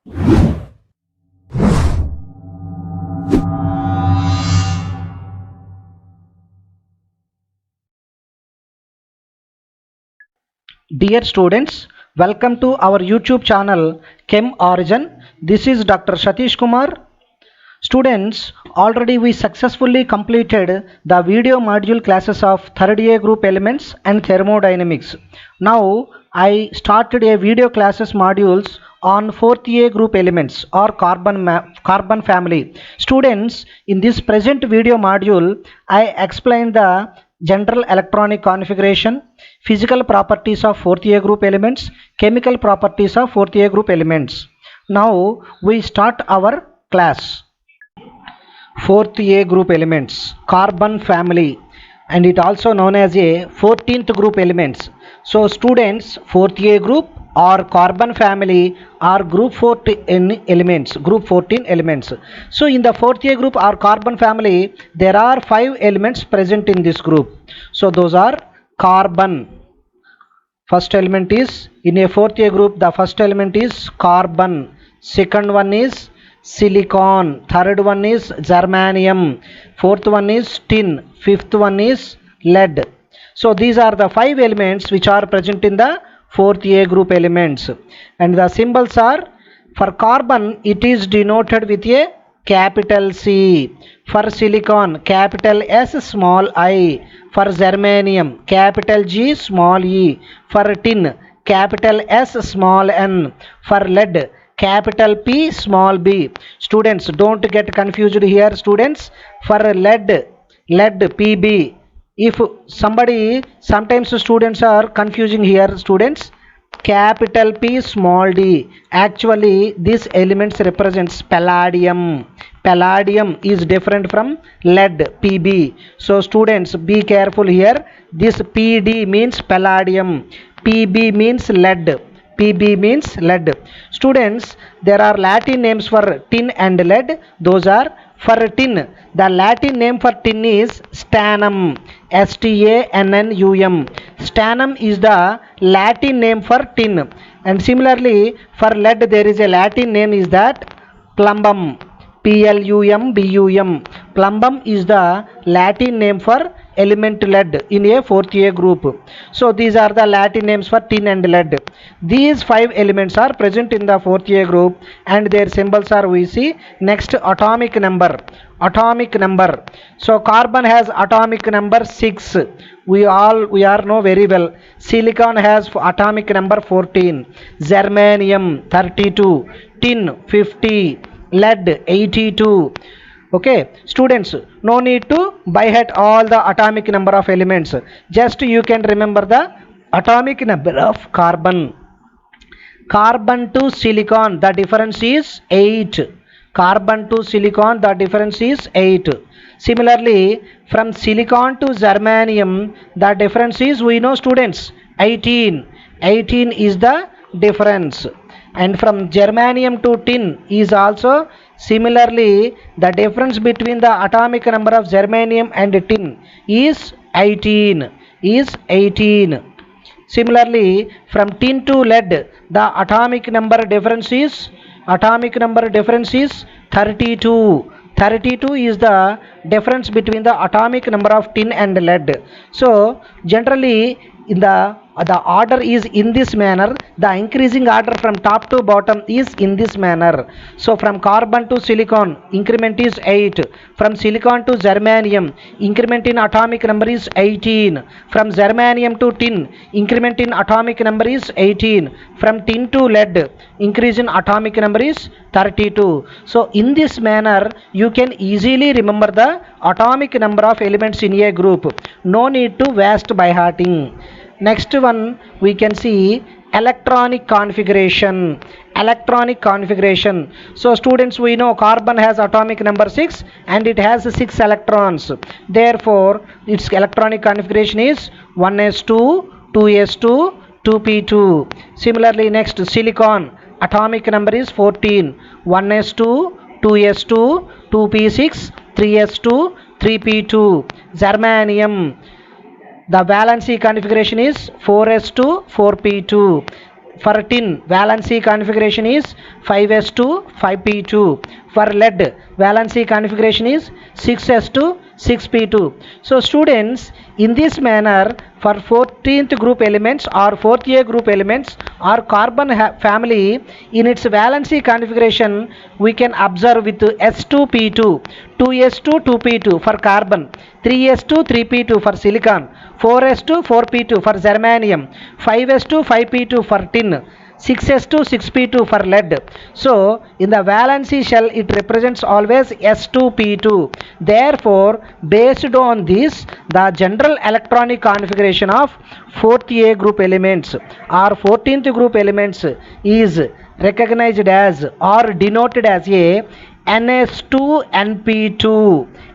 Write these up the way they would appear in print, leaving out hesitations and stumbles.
Dear students, welcome to our YouTube channel Chem Origin. This is Dr. Satish Kumar. Students, already we successfully completed the video module classes of third year group elements and thermodynamics. Now I started a video classes modules on fourth year group elements or carbon family. Students, in this present video module I explained the general electronic configuration, physical properties of fourth year group elements, chemical properties of fourth year group elements. Now we start our class. Fourth A group elements, carbon family, and it also known as a 14th group elements. So students, fourth A group or carbon family are group 14 elements, So in the fourth A group or carbon family, there are 5 elements present in this group. So those are carbon. First element is in a fourth A group, the first element is carbon. Second one is silicon. Third one is germanium. Fourth one is tin. Fifth one is lead. So these are the 5 elements which are present in the fourth A group elements. And the symbols are, for carbon it is denoted with a capital C. For silicon, capital S small I. For germanium, capital G small e. For tin, capital S small n. For lead, capital P small b. Students, don't get confused here, students. For lead PB. If sometimes students are confusing here, students, capital P small d. Actually this elements represents palladium. Palladium is different from lead Pb. So students, be careful here. This Pd means palladium, Pb means lead, Pb means lead. Students, there are Latin names for tin and lead. Those are, for tin, the Latin name for tin is stannum, Stannum. Stannum is the Latin name for tin. And similarly, for lead there is a Latin name is that plumbum, Plumbum. Plumbum is the Latin name for element lead in a fourth A group. So these are the Latin names for tin and lead. These 5 elements are present in the fourth A group and their symbols are, we see. Next, atomic number. Atomic number. So carbon has atomic number 6. We are know very well. Silicon has atomic number 14. Germanium 32. Tin 50. Lead 82. Okay, students, no need to by heart all the atomic number of elements. Just you can remember the atomic number of carbon. Carbon to silicon, the difference is 8. Carbon to silicon, the difference is 8. Similarly, from silicon to germanium, the difference is, we know students, 18. 18 is the difference. And from germanium to tin is also similarly, the difference between the atomic number of germanium and tin is 18. Similarly, from tin to lead, the atomic number difference is 32. 32 is the difference between the atomic number of tin and lead. So generally in the order is in this manner. The increasing order from top to bottom is in this manner. So from carbon to silicon, increment is 8. From silicon to germanium, increment in atomic number is 18. From germanium to tin, increment in atomic number is 18. From tin to lead, increase in atomic number is 32. So in this manner you can easily remember the atomic number of elements in a group. No need to waste by hearting. Next one we can see electronic configuration. So students, we know carbon has atomic number 6 and it has 6 electrons. Therefore its electronic configuration is 1s2, 2s2, 2p2. Similarly, next silicon, atomic number is 14. 1s2, 2s2, 2p6, 3s2, 3p2. Germanium, the valency configuration is 4s2, 4p2. for tin valency configuration is 5s2 5p2. For lead valency configuration is 6s2 6p2. So students, in this manner, for 14th group elements or 4th A group elements or carbon family, in its valency configuration we can observe with s2p2, 2s2 2p2 for carbon, 3s2 3p2 for silicon, 4s2 4p2 for germanium, 5s2 5p2 for tin, 6s2 6p2 for lead. So in the valency shell it represents always s2p2. Therefore, based on this, the general electronic configuration of 4th A group elements or 14th group elements is recognized as or denoted as a ns2np2.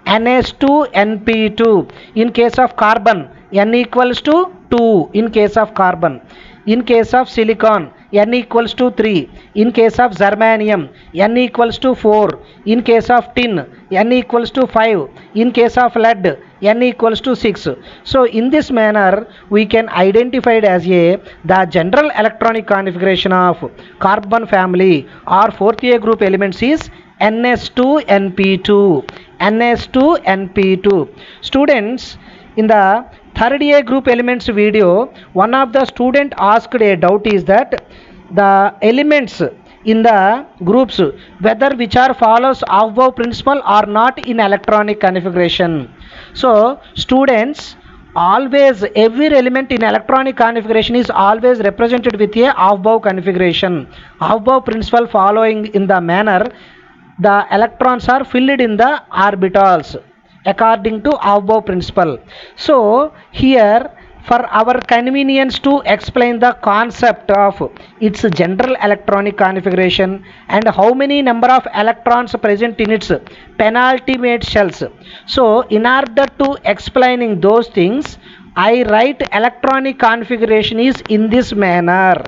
ns2np2. In case of carbon, n equals to 2 in case of carbon. In case of silicon, n equals to 3. In case of germanium, n equals to 4. In case of tin, n equals to 5. In case of lead, n equals to 6. So in this manner we can identify it as a the general electronic configuration of carbon family or 4th A group elements is ns2np2. ns2np2. Students, in the third A group elements video, one of the student asked a doubt is that the elements in the groups whether which are follows Aufbau principle or not in electronic configuration. So students, always every element in electronic configuration is always represented with a Aufbau configuration. Aufbau principle following in the manner the electrons are filled in the orbitals according to Aufbau principle. So here, for our convenience to explain the concept of its general electronic configuration and how many number of electrons present in its penultimate shells. So in order to explaining those things, I write electronic configuration is in this manner.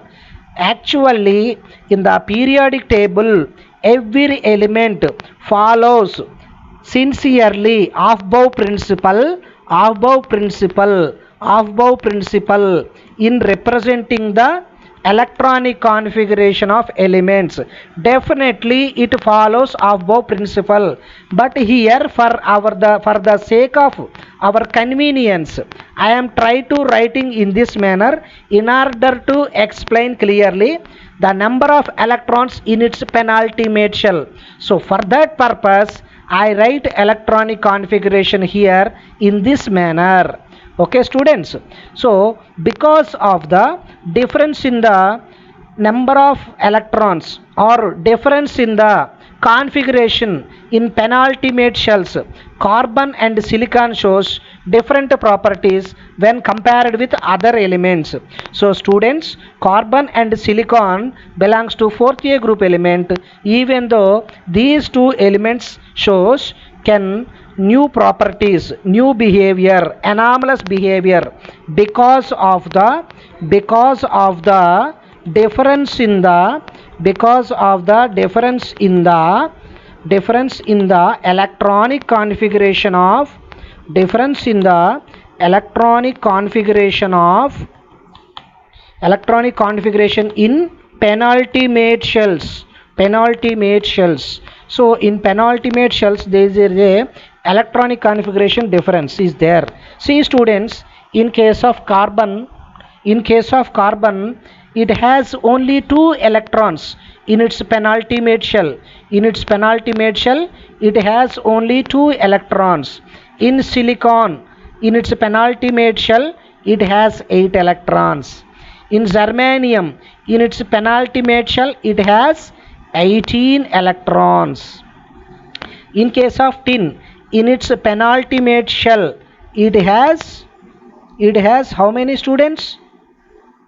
Actually, in the periodic table, every element follows sincerely Aufbau principle, Aufbau principle, Aufbau principle in representing the electronic configuration of elements. Definitely it follows Aufbau principle, but here for the sake of our convenience, I am trying to writing in this manner in order to explain clearly the number of electrons in its penultimate shell. So for that purpose I write electronic configuration here in this manner. Okay students, so because of the difference in the number of electrons or difference in the configuration in penultimate shells, carbon and silicon shows different properties when compared with other elements. So students, carbon and silicon belongs to 4th A group element, even though these two elements shows can new properties, new behavior, anomalous behavior because of the difference in the electronic configuration of electronic configuration in penultimate shells. So in penultimate shells there is a electronic configuration difference is there. See students, in case of carbon, it has only 2 electrons in its penultimate shell. It has only 2 electrons. In silicon, in its penultimate shell, it has 8 electrons. In germanium, in its penultimate shell, it has 18 electrons. In case of tin, in its penultimate shell, it has how many students?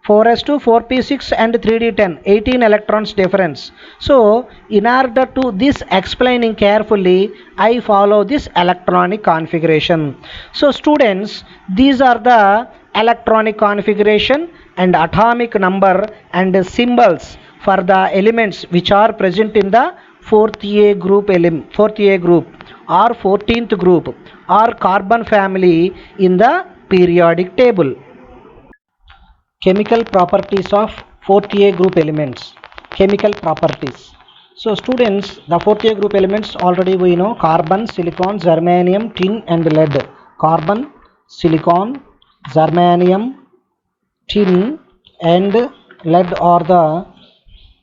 4s2, 4p6 and 3d10, 18 electrons difference. So in order to this explaining carefully, I follow this electronic configuration. So students, these are the electronic configuration and atomic number and symbols for the elements which are present in the 4th A group or 14th group or carbon family in the periodic table. Chemical properties of fourth A group elements, chemical properties. So students, the fourth A group elements already we know: carbon, silicon, germanium, tin and lead. Carbon, silicon, germanium, tin and lead are the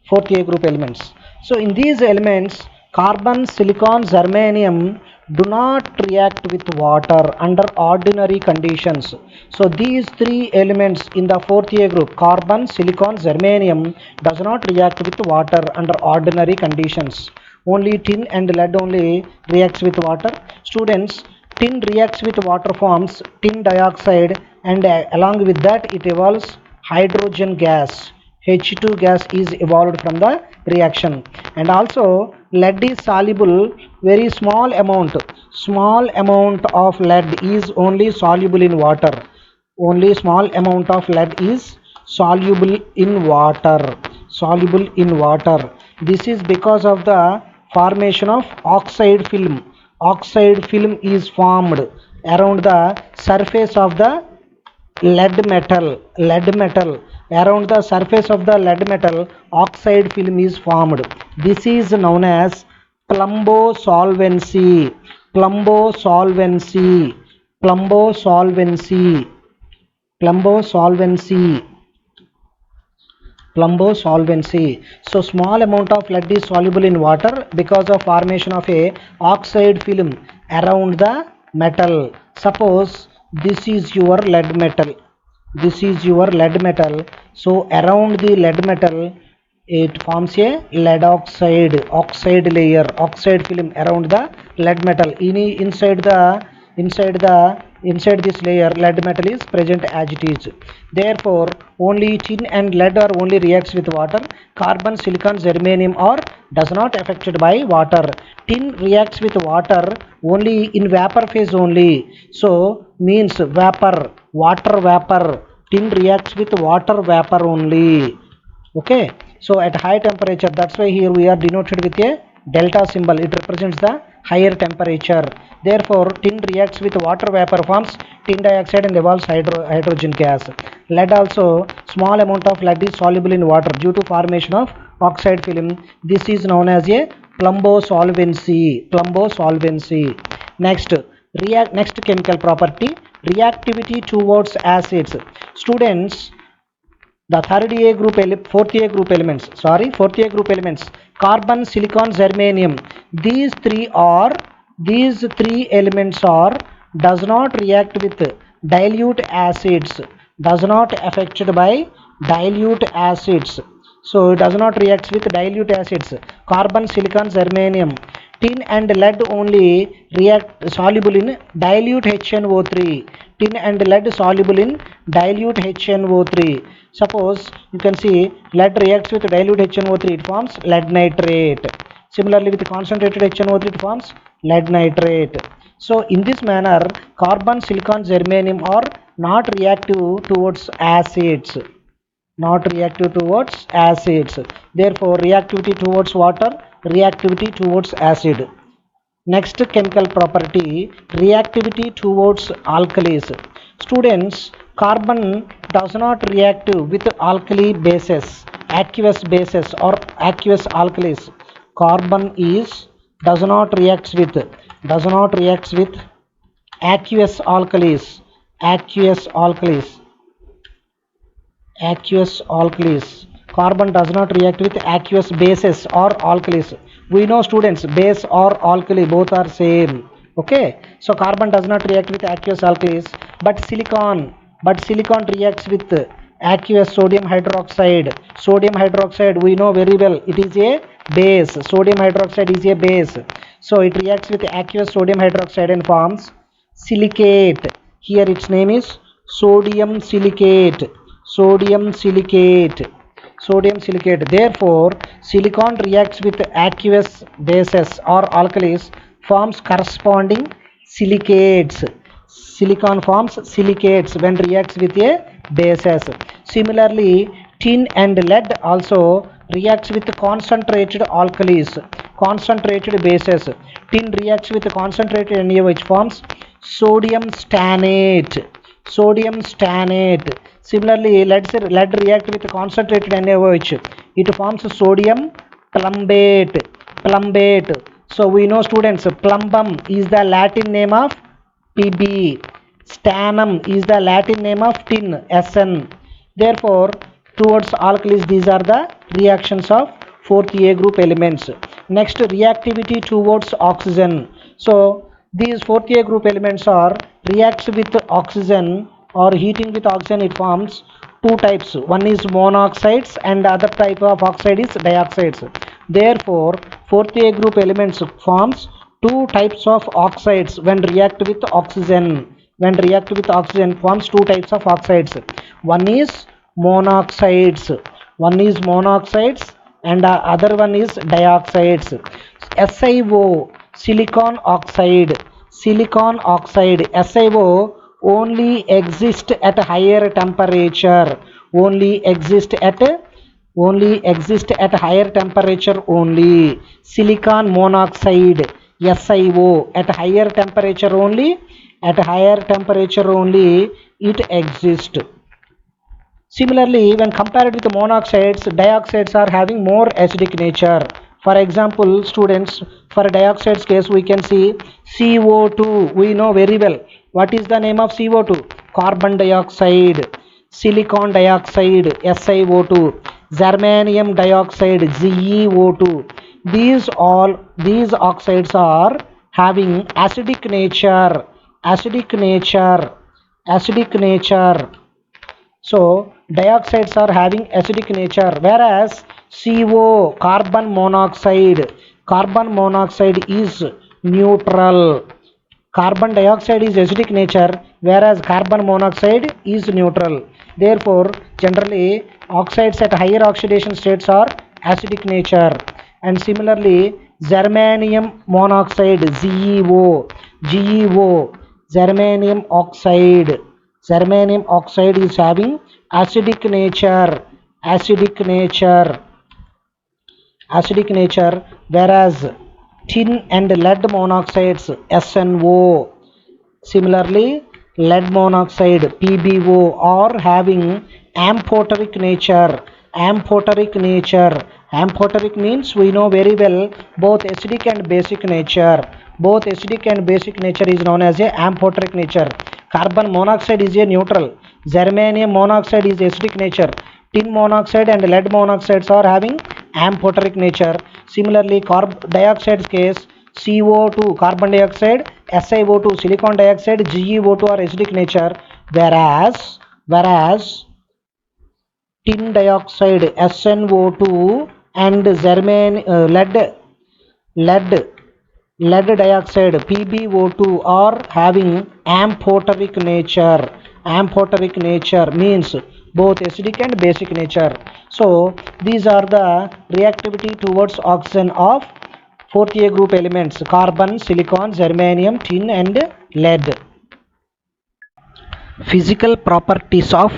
fourth A group elements. So in these elements, carbon, silicon, germanium do not react with water under ordinary conditions. So these three elements in the fourth A group, carbon, silicon, germanium, does not react with water under ordinary conditions. Only tin and lead only reacts with water. Students, tin reacts with water, forms tin dioxide, and along with that it evolves hydrogen gas. H2 gas is evolved from the reaction. And also lead is soluble very small amount of lead is only soluble in water. Only small amount of lead is soluble in water. This is because of the formation of oxide film. Oxide film is formed around the surface of the lead metal. Around the surface of the lead metal, oxide film is formed. This is known as plumbosolvency. Plumbosolvency. So small amount of lead is soluble in water because of formation of a oxide film around the metal. Suppose this is your lead metal. So around the lead metal it forms a lead oxide layer, oxide film around the lead metal. Inside this layer lead metal is present as it is. Therefore only tin and lead are only reacts with water. Carbon, silicon, germanium are does not affected by water. Tin reacts with water only in vapor phase only. So means water vapor. Tin reacts with water vapor only. Okay, so at high temperature, that's why here we are denoted with a delta symbol. It represents the higher temperature. Therefore tin reacts with water vapor, forms tin dioxide and evolves hydrogen gas. Lead also, small amount of lead is soluble in water due to formation of oxide film. This is known as a plumbosolvency. Next chemical property, reactivity towards acids. Students, the fourth A group elements, carbon, silicon, germanium, these three elements are does not react with dilute acids, does not affected by dilute acids. So it does not react with dilute acids. Carbon, silicon, germanium, tin and lead only react soluble in dilute HNO3. Tin and lead soluble in dilute HNO3. Suppose you can see lead reacts with dilute HNO3, it forms lead nitrate. Similarly with concentrated HNO3 it forms lead nitrate. So in this manner carbon, silicon, germanium are not reactive towards acids. Therefore reactivity towards water, reactivity towards acid. Next chemical property, reactivity towards alkalis. Students, carbon does not react with alkali bases, aqueous bases or aqueous alkalis. Carbon is does not reacts with aqueous alkalis. Carbon does not react with aqueous bases or alkalis. We know students, base or alkali both are same. Okay, so carbon does not react with aqueous alkalis, but silicon reacts with aqueous sodium hydroxide. We know very well, it is a base. Sodium hydroxide is a base, so it reacts with aqueous sodium hydroxide and forms silicate. Here its name is sodium silicate. Therefore silicon reacts with aqueous bases or alkalis, forms corresponding silicates. Silicon forms silicates when reacts with a bases. Similarly tin and lead also reacts with concentrated alkalis, concentrated bases. Tin reacts with concentrated NaOH, forms sodium stannate. Similarly, lead react with concentrated NaOH. It forms sodium plumbate. So we know, students, plumbum is the Latin name of Pb. Stannum is the Latin name of tin, Sn. Therefore, towards alkalis, these are the reactions of 4th A group elements. Next, reactivity towards oxygen. So these 4th A group elements are reacts with oxygen or heating with oxygen. It forms two types. One is monoxides and other type of oxide is dioxides. Therefore, 4th A group elements forms two types of oxides when react with oxygen. When react with oxygen forms two types of oxides. One is monoxides. And other one is dioxides. SiO, silicon oxide. SiO only exist at higher temperature. Only exist at higher temperature only. Silicon monoxide, SiO, at higher temperature only. It exists. Similarly, when compared with monoxides, dioxides are having more acidic nature. For example, students, for dioxides case, we can see CO2. We know very well. What is the name of CO2? Carbon dioxide. Silicon dioxide, SiO2. Germanium dioxide, GeO2. These oxides are having acidic nature. So dioxides are having acidic nature, whereas CO, carbon monoxide is neutral. Carbon dioxide is acidic nature, whereas carbon monoxide is neutral. Therefore, generally oxides at higher oxidation states are acidic nature. And similarly, germanium monoxide, GeO, germanium oxide is having acidic nature, whereas tin and lead monoxides, SNO. Similarly, lead monoxide, PbO, are having amphoteric nature. Amphoteric means we know very well both acidic and basic nature. Is known as a amphoteric nature. Carbon monoxide is a neutral. Germanium monoxide is acidic nature. Tin monoxide and lead monoxides are having amphoteric nature. Similarly, dioxide case, CO2, carbon dioxide, SiO2, silicon dioxide, GeO2 are acidic nature, whereas tin dioxide, SnO2, and lead dioxide, PbO2, are having amphoteric nature means both acidic and basic nature. So these are the reactivity towards oxygen of 4th A group elements: carbon, silicon, germanium, tin and lead. Physical properties of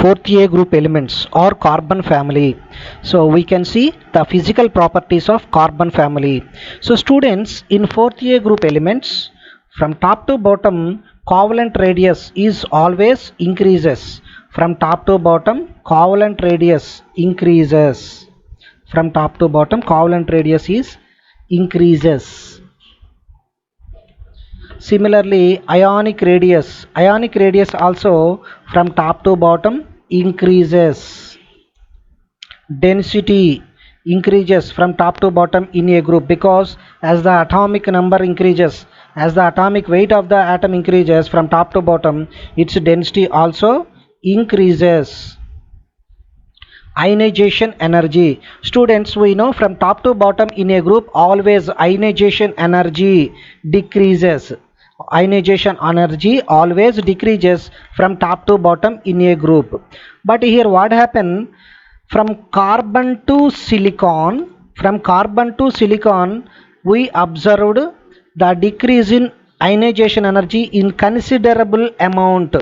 4th A group elements or carbon family. So we can see the physical properties of carbon family. So students, in 4th A group elements, from top to bottom, covalent radius is always increases. From top to bottom, covalent radius increases. From top to bottom, covalent radius is increases. Similarly, ionic radius also from top to bottom increases. Density increases from top to bottom in a group, because as the atomic number increases, as the atomic weight of the atom increases from top to bottom, its density also increases. Ionization energy. Students, we know from top to bottom in a group always ionization energy decreases. Ionization energy always decreases from top to bottom in a group. But here what happened? From carbon to silicon, we observed the decrease in ionization energy in considerable amount.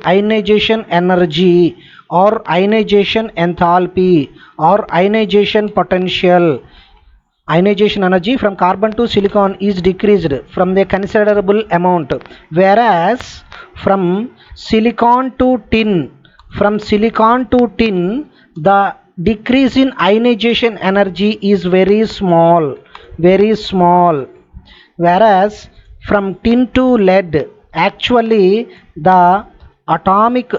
Ionization energy or ionization enthalpy or ionization potential. Ionization energy from carbon to silicon is decreased from the considerable amount, whereas from silicon to tin, the decrease in ionization energy is very small, very small. Whereas from tin to lead, actually the atomic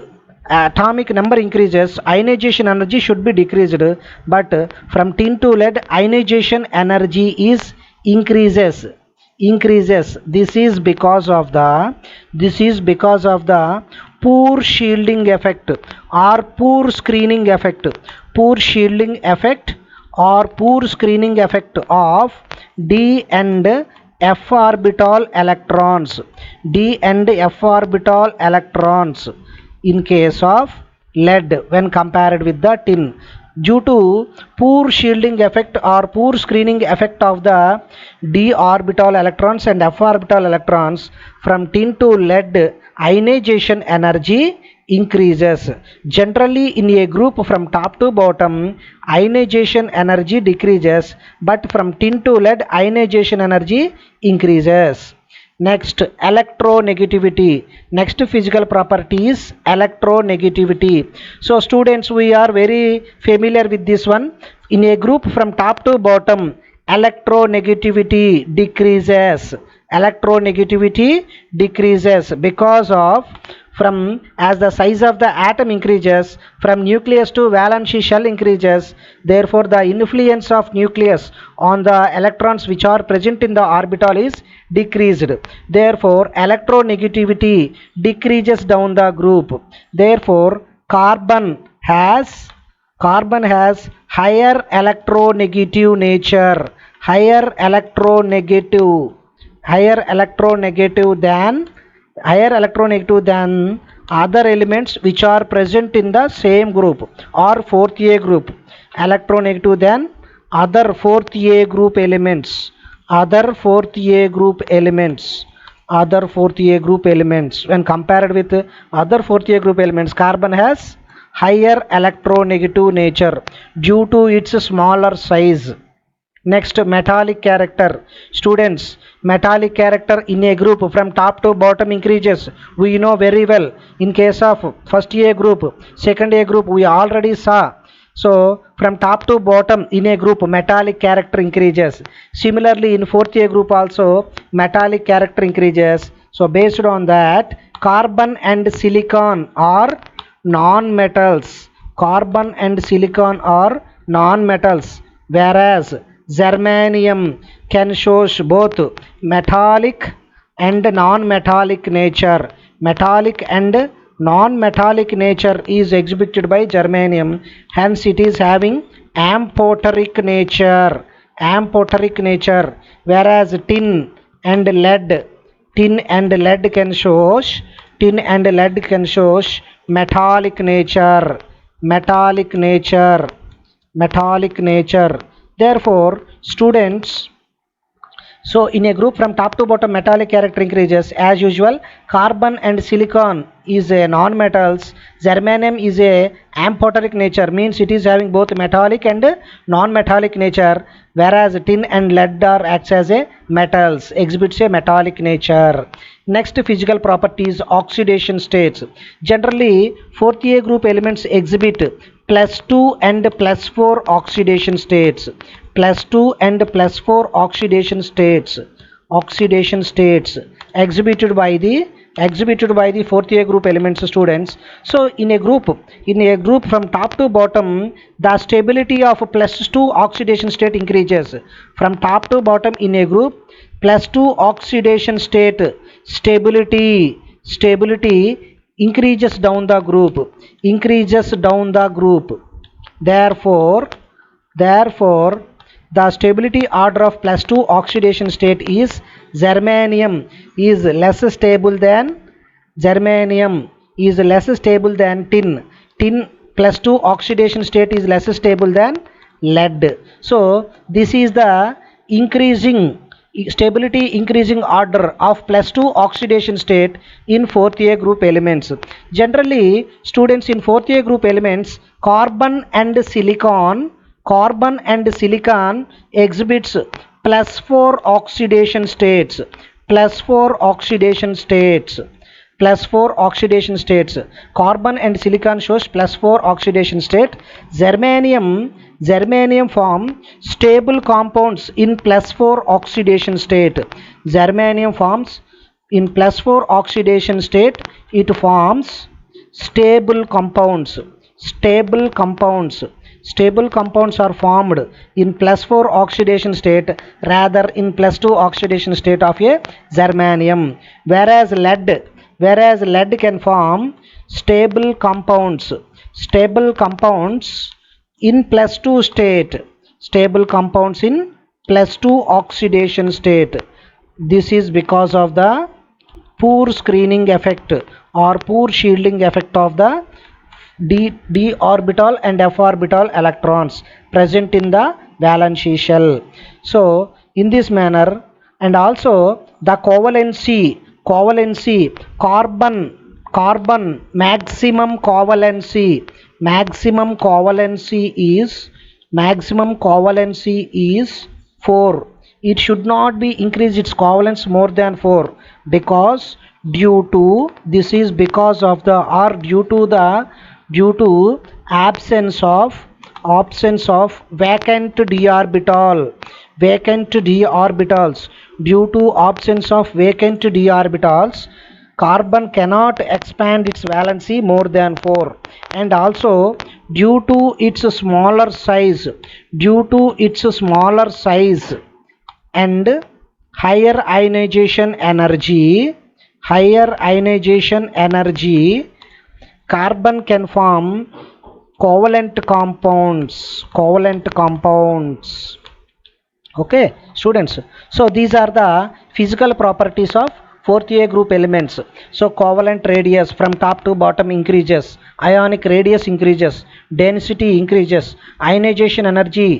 number increases, ionization energy should be decreased, but from tin to lead ionization energy is increases. This is because of the poor shielding effect or poor screening effect, poor shielding effect or poor screening effect of d and f orbital electrons, d and f orbital electrons in case of lead when compared with the tin. Due to poor shielding effect or poor screening effect of the d orbital electrons and f orbital electrons, from tin to lead ionization energy increases. Generally in a group from top to bottom ionization energy decreases, but from tin to lead ionization energy increases. Next, electronegativity. Next physical property is electronegativity. So students, we are very familiar with this one. In a group from top to bottom electronegativity decreases, electronegativity decreases because of, from as the size of the atom increases, from nucleus to valence shell increases, therefore the influence of nucleus on the electrons which are present in the orbital is decreased, therefore electronegativity decreases down the group. Therefore carbon has higher electronegative nature, higher electronegative than other elements which are present in the same group or fourth A group, electronegative than other fourth A group elements, when compared with other fourth A group elements, carbon has higher electronegative nature due to its smaller size. Next, metallic character. Students, metallic character in a group from top to bottom increases. We know very well in case of first A group, second A group we already saw. So from top to bottom in a group metallic character increases. Similarly in fourth A group also metallic character increases. So based on that, carbon and silicon are non-metals. Carbon and silicon are non-metals, whereas germanium can show both metallic and non-metallic nature. Metallic and non-metallic nature is exhibited by germanium, hence it is having amphoteric nature, whereas tin and lead can show metallic nature. Therefore students, so in a group from top to bottom metallic character increases. As usual, carbon and silicon is a non-metals, germanium is a amphoteric nature, means it is having both metallic and non-metallic nature, whereas tin and lead are acts as a metals, exhibits a metallic nature. Next physical properties, oxidation states. Generally fourth A group elements exhibit +2 and +4 oxidation states, +2 and +4 oxidation states exhibited by the fourth A group elements, students. So in a group from top to bottom, the stability of +2 oxidation state increases. From top to bottom in a group, +2 oxidation state stability increases down the group, therefore the stability order of +2 oxidation state is germanium is less stable than tin +2 oxidation state is less stable than lead. So this is the stability increasing order of +2 oxidation state in fourth A group elements. Generally students, in fourth A group elements, carbon and silicon exhibits +4 oxidation states, +4 oxidation states. Carbon and silicon shows +4 oxidation state. Germanium form stable compounds in +4 oxidation state. Germanium forms in +4 oxidation state. It forms stable compounds. Stable compounds are formed in +4 oxidation state rather in +2 oxidation state of a germanium, whereas lead can form stable compounds in +2 state, stable compounds in +2 oxidation state. This is because of the poor screening effect or poor shielding effect of the d orbital and f orbital electrons present in the valence shell. So in this manner, and also the covalency carbon maximum covalency is 4. It should not be increase its covalence more than 4 because due to absence of vacant d orbitals. Due to absence of vacant d orbitals, carbon cannot expand its valency more than 4, and also due to its smaller size and higher ionization energy, carbon can form covalent compounds. Okay students, so these are the physical properties of 4th A group elements. So covalent radius from top to bottom increases, ionic radius increases, density increases, ionization energy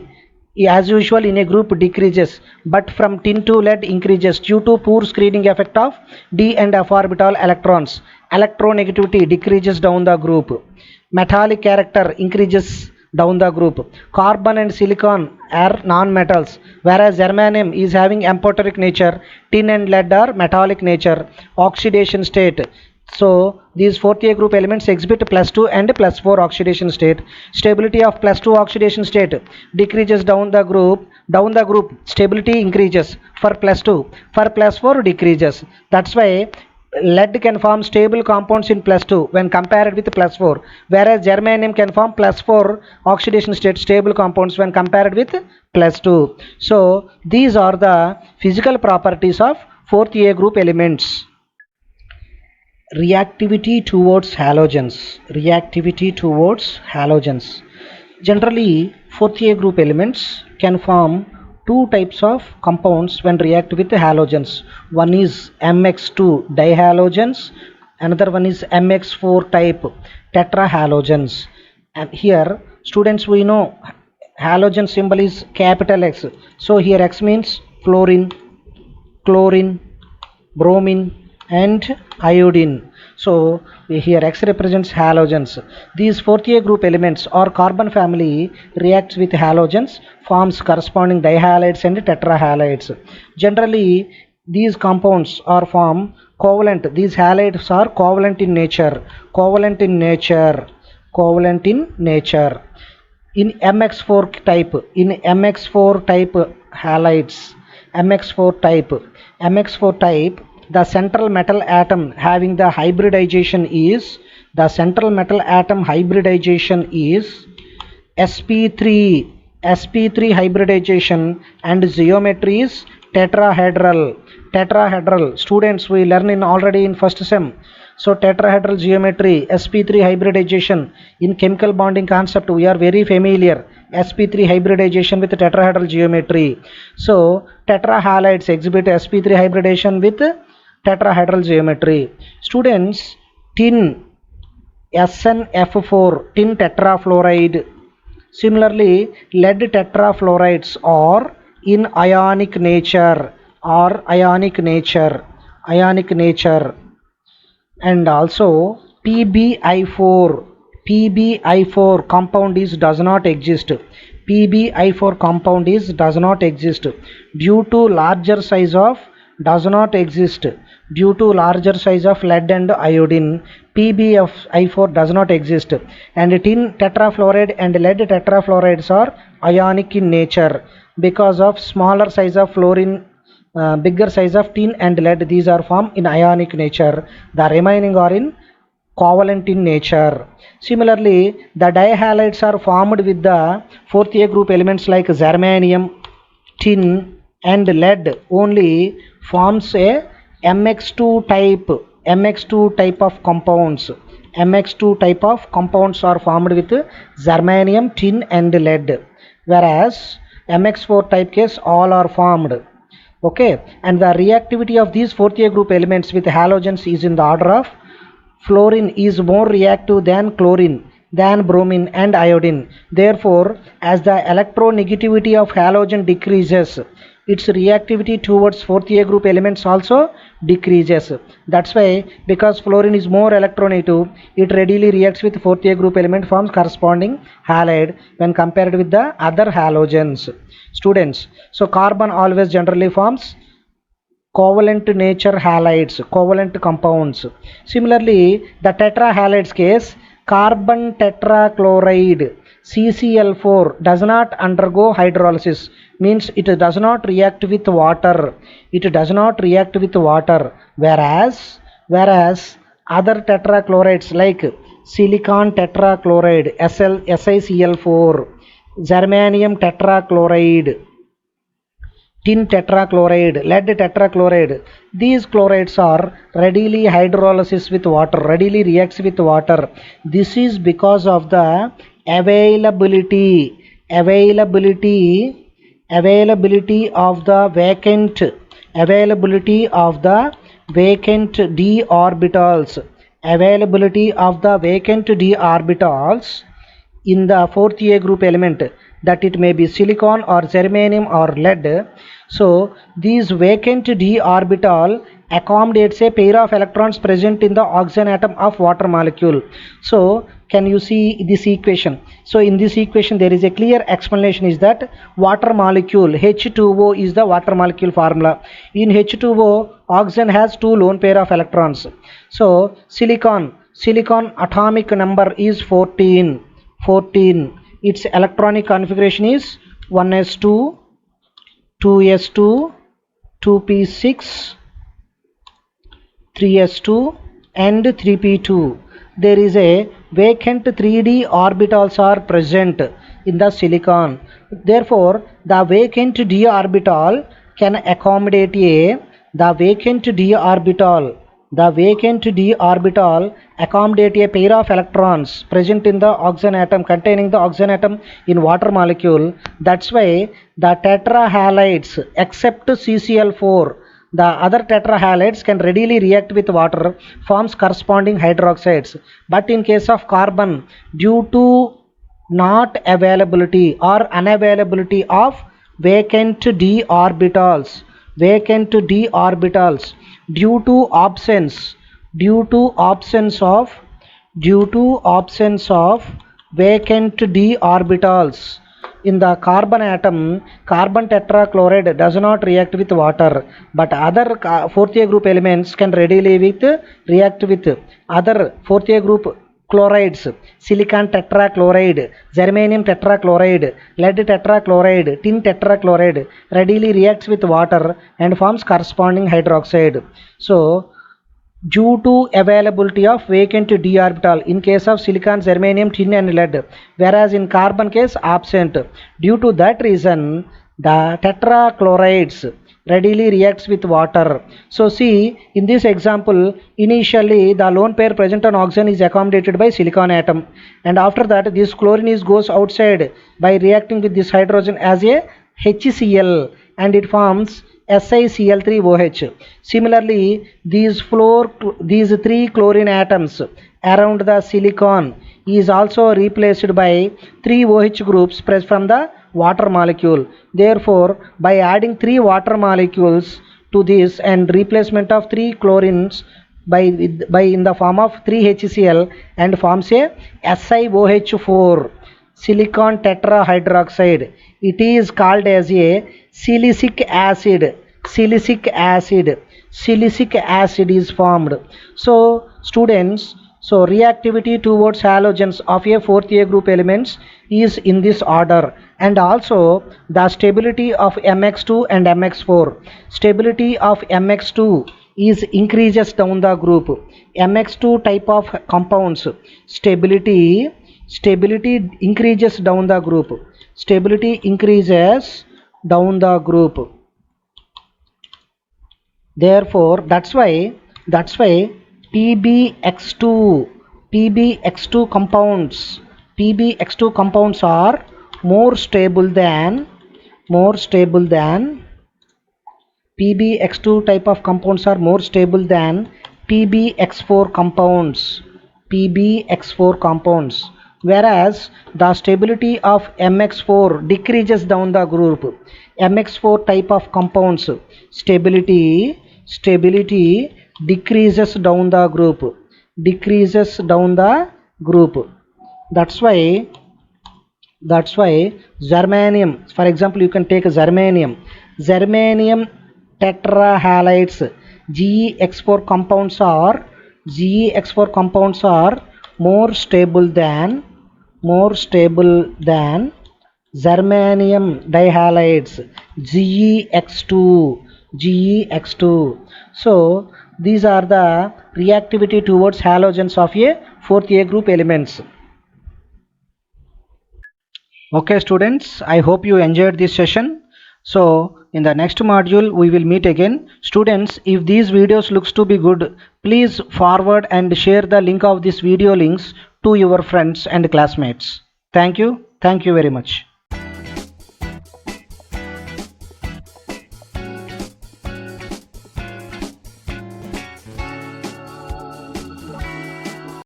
as usual in a group decreases, but from tin to lead increases due to poor screening effect of d and f orbital electrons. Electronegativity decreases down the group. Metallic character increases down the group. Carbon and silicon are non-metals, whereas germanium is having amphoteric nature. Tin and lead are metallic nature. Oxidation state. So these 4th A group elements exhibit +2 and +4 oxidation state. Stability of +2 oxidation state decreases down the group. Stability increases for +2, for +4 decreases. That's why lead can form stable compounds in +2 when compared with +4, whereas germanium can form +4 oxidation state stable compounds when compared with +2. So these are the physical properties of 4th A group elements. Reactivity towards halogens. Generally 4th A group elements can form two types of compounds when react with halogens. One is MX2 dihalogens, another one is MX4 type tetrahalogens. And here students, we know halogen symbol is capital X, so here X means fluorine, chlorine, bromine and iodine. So here X represents halogens. These 4th A group elements or carbon family reacts with halogens, forms corresponding dihalides and tetrahalides. Generally these compounds are formed covalent. These halides are covalent in nature. In MX4 type halides, MX4 type, the central metal atom having the hybridization is sp3 hybridization, and geometry is tetrahedral. Students, we learn already in first sem. So tetrahedral geometry, sp3 hybridization, in chemical bonding concept we are very familiar. sp3 hybridization with tetrahedral geometry. So tetrahalides exhibit sp3 hybridization with tetrahedral geometry. Students, tin SnF4, tin tetrafluoride. Similarly lead tetrafluorides are in ionic nature, and also PbI4 compound does not exist. PbI4 compound does not exist due to larger size of, does not exist due to larger size of lead and iodine. PbI4 does not exist, and tin tetrafluoride and lead tetrafluorides are ionic in nature because of smaller size of fluorine, bigger size of tin and lead. These are formed in ionic nature. The remaining are in covalent in nature. Similarly, the dihalides are formed with the 4th A group elements like germanium, tin and lead only forms a MX2 type of compounds. MX2 type of compounds are formed with germanium, tin and lead, whereas MX4 type case all are formed. Okay, and the reactivity of these 4th A group elements with halogens is in the order of fluorine is more reactive than chlorine, than bromine and iodine. Therefore, as the electronegativity of halogen decreases, its reactivity towards 4th A group elements also decreases. That's why, because fluorine is more electronegative, it readily reacts with 4th A group element, forms corresponding halide when compared with the other halogens. Students, so carbon always generally forms covalent nature halides, covalent compounds. Similarly, the tetrahalides case, carbon tetrachloride CCl4 does not undergo hydrolysis, means it does not react with water. It does not react with water, whereas other tetrachlorides like silicon tetrachloride SiCl4, germanium tetrachloride, tin tetrachloride, lead tetrachloride, these chlorides are readily hydrolysis with water, readily reacts with water. This is because of the availability of the vacant d orbitals, in the 4th A group element, that it may be silicon or germanium or lead. So these vacant d orbital accommodates a pair of electrons present in the oxygen atom of water molecule. So can you see this equation? So in this equation there is a clear explanation is that water molecule H2O is the water molecule formula. In H2O, oxygen has 2 lone pair of electrons. So silicon atomic number is 14. Its electronic configuration is 1s2, 2s2, 2p6, 3s2 and 3p2. There is a vacant 3d orbitals are present in the silicon. Therefore, the vacant d orbital can accommodate accommodate a pair of electrons present in the oxygen atom, containing the oxygen atom in water molecule. That's why the tetrahalides except CCl4, the other tetrahalides can readily react with water, forms corresponding hydroxides. But in case of carbon, due to not availability or unavailability of vacant d orbitals, due to absence of vacant d orbitals in the carbon atom, carbon tetrachloride does not react with water, but other 4th A group elements can readily react with other 4th A group chlorides, silicon tetrachloride, germanium tetrachloride, lead tetrachloride, tin tetrachloride, readily reacts with water and forms corresponding hydroxide. So due to availability of vacant d orbital in case of silicon, germanium, tin and lead, whereas in carbon case absent. Due to that reason, the tetrachlorides readily reacts with water. So see, in this example, initially the lone pair present on oxygen is accommodated by silicon atom, and after that this chlorine goes outside by reacting with this hydrogen as a HCl, and it forms SiCl3OH. Similarly, these 3 chlorine atoms around the silicon is also replaced by 3 OH groups present from the water molecule. Therefore, by adding 3 water molecules to this and replacement of 3 chlorines by in the form of 3 HCl and forms a SiOH4, silicon tetrahydroxide. It is called as a silicic acid. silicic acid is formed. So students, so reactivity towards halogens of a fourth A group elements is in this order, and also the stability of MX2 and MX4. Stability of MX2 is increases down the group. MX2 type of compounds stability increases down the group. Stability increases down the group. Therefore that's why PbX2 compounds are more stable than PbX2 type of compounds are more stable than PbX4 compounds, whereas the stability of MX4 decreases down the group. MX4 type of compounds stability decreases down the group. That's why germanium, for example, you can take germanium tetrahalides. GeX4 compounds are more stable than germanium dihalides, GeX2. So these are the reactivity towards halogens of a fourth A group elements. Okay students, I hope you enjoyed this session. So in the next module we will meet again. Students, if these videos looks to be good, please forward and share the link of this video links to your friends and classmates. Thank you very much.